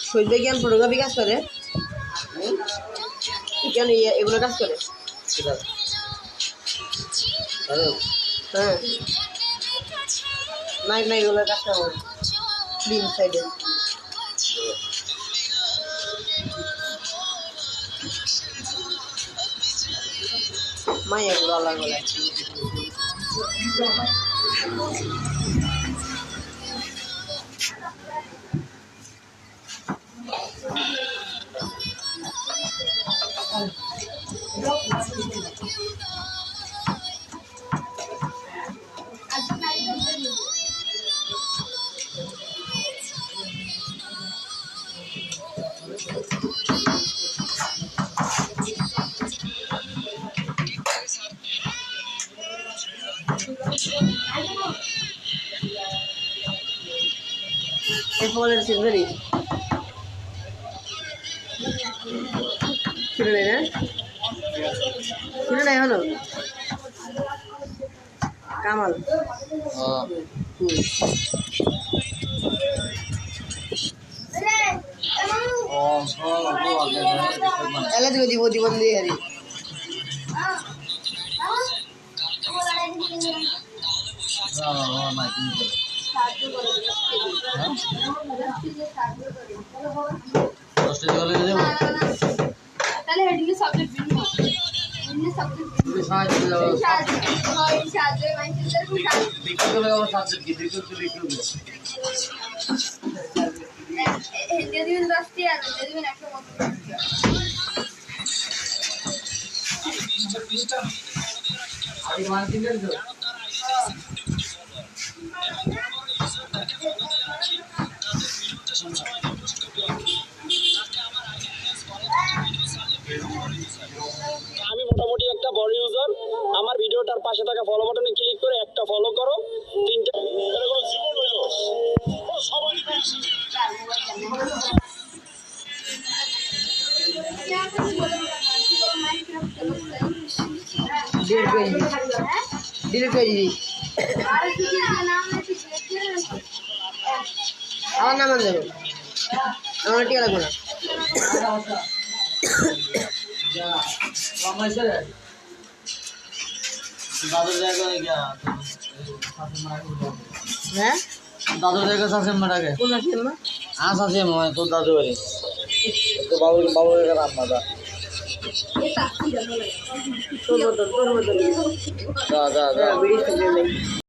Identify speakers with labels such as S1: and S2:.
S1: শহীদ ভাই কেন ফটোগ্রাফি কাজ করে? কেন এগুলো কাজ করে? হ্যাঁ নাই নাই এগুলো কাজ করে ফিল্ম সাইডে। মায়া এগুলো আলাদা ফলের সিজনারি ছিল না ছিল না এখনো কামাল এলা দিব দিব জীবন দিয়ে হারি
S2: তাহলে হেডিং সাবজেক্ট ভিন্ন ভিন্ন সাবজেক্ট হিন্দি দিবেন 10টি আর হিন্দি দিবেন 100
S3: আমি মোটামুটি একটা বড় ইউজার। আমার ভিডিওটার পাশে থাকা ফলো বাটনে ক্লিক করে একটা ফলো করো, তিনটা জীবন হইল সবাই
S1: ডিলিট করে দিবি আমার নাম দেবো আমার টিকা লাগবে না হ্যাঁ
S4: দাদুর জায়গা আছে মাটাকে
S1: কোন আছে মা
S4: আস আছে মনে তোর দাদু বাড়ি তো বাবুর রান্না দা
S1: তোর মতন
S4: দা দা দা
S1: বিড়ি